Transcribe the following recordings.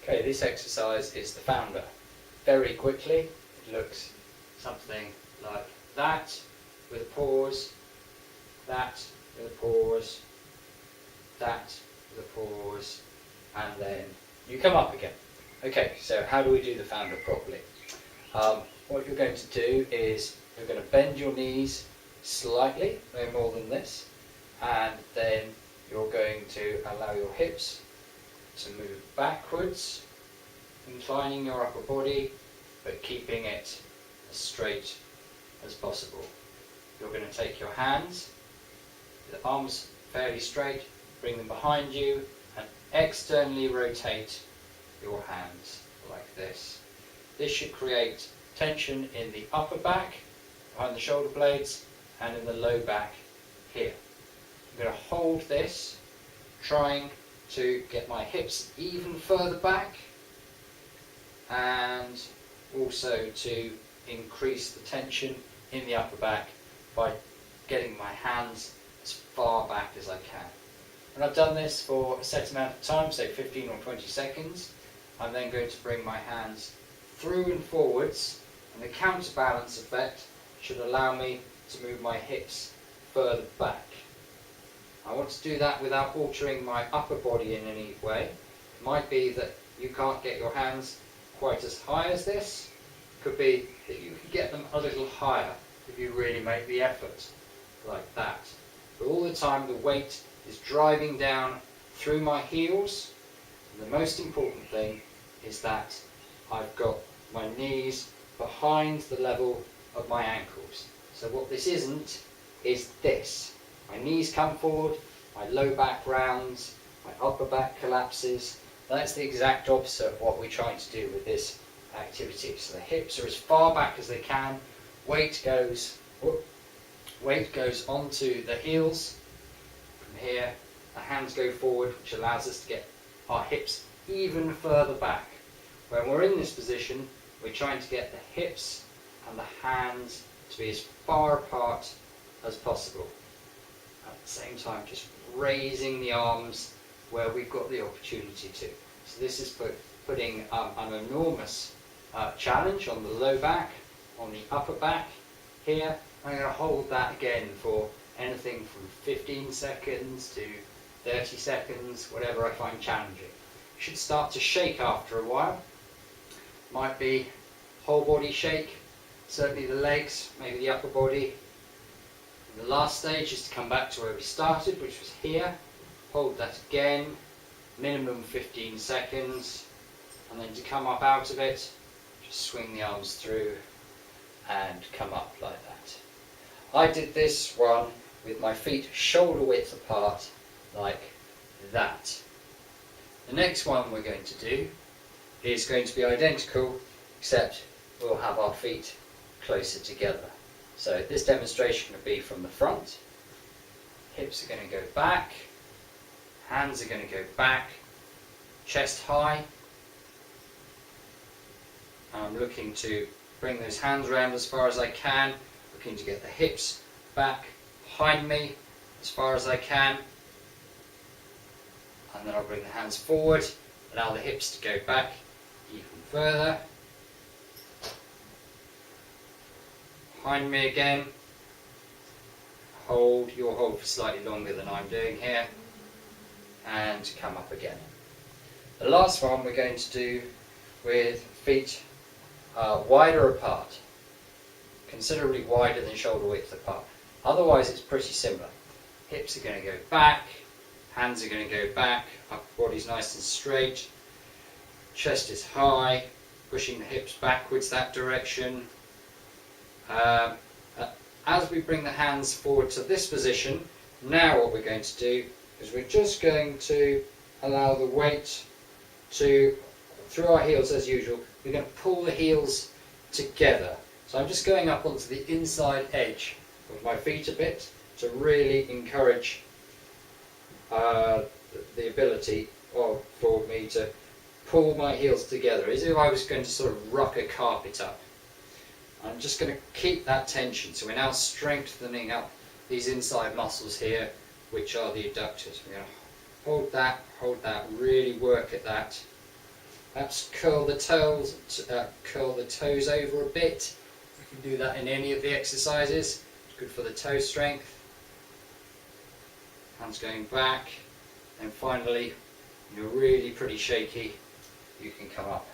Okay, this exercise is the founder. Very quickly, it looks something like that, with a pause, that with a pause, that with a pause, and then you come up again. Okay, so how do we do the founder properly? What you're going to do is you're going to bend your knees slightly, no more than this, and then you're going to allow your hips to move backwards, inclining your upper body, but keeping it as straight as possible. You're going to take your hands, the arms fairly straight, bring them behind you, and externally rotate your hands like this. This should create tension in the upper back, behind the shoulder blades, and in the low back here. I'm going to hold this, trying to get my hips even further back, and also to increase the tension in the upper back by getting my hands as far back as I can. When I've done this for a set amount of time, say 15 or 20 seconds, I'm then going to bring my hands through and forwards, and the counterbalance effect should allow me to move my hips further back. I want to do that without altering my upper body in any way. It might be that you can't get your hands quite as high as this. It could be that you could get them a little higher if you really make the effort, like that. But all the time the weight is driving down through my heels. And the most important thing is that I've got my knees behind the level of my ankles. So what this isn't is this. My knees come forward, my low back rounds, my upper back collapses. That's the exact opposite of what we're trying to do with this activity. So the hips are as far back as they can, weight goes onto the heels. From here, the hands go forward, which allows us to get our hips even further back. When we're in this position, we're trying to get the hips and the hands to be as far apart as possible. At the same time, just raising the arms where we've got the opportunity to. So this is putting an enormous challenge on the low back, on the upper back. Here, I'm going to hold that again for anything from 15 seconds to 30 seconds, whatever I find challenging. You should start to shake after a while. Might be whole body shake, certainly the legs, maybe the upper body. And the last stage is to come back to where we started, which was here. Hold that again, minimum 15 seconds, and then to come up out of it, just swing the arms through and come up like that. I did this one with my feet shoulder width apart, like that. The next one we're going to do is going to be identical, except we'll have our feet closer together. So this demonstration will be from the front. Hips are going to go back, hands are going to go back, chest high. I'm looking to bring those hands around as far as I can, looking to get the hips back behind me as far as I can. And then I'll bring the hands forward, allow the hips to go back even further. Behind me again. You'll hold for slightly longer than I'm doing here. And come up again. The last one we're going to do with feet wider apart. Considerably wider than shoulder width apart. Otherwise it's pretty similar. Hips are going to go back, hands are going to go back, upper body's nice and straight, chest is high, pushing the hips backwards that direction. As we bring the hands forward to this position, now what we're going to do is we're just going to allow the weight to, through our heels as usual, we're going to pull the heels together. So I'm just going up onto the inside edge of my feet a bit to really encourage the ability for me to pull my heels together, as if I was going to sort of rock a carpet up. I'm just going to keep that tension. So we're now strengthening up these inside muscles here, which are the adductors. We're going to hold that, really work at that. Perhaps curl the toes over a bit. You can do that in any of the exercises. It's good for the toe strength. Hands going back, and finally, when you're really pretty shaky, you can come up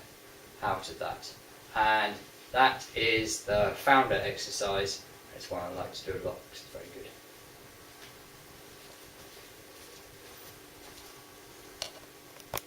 out of that. And that is the founder exercise. It's one I like to do a lot because it's very good.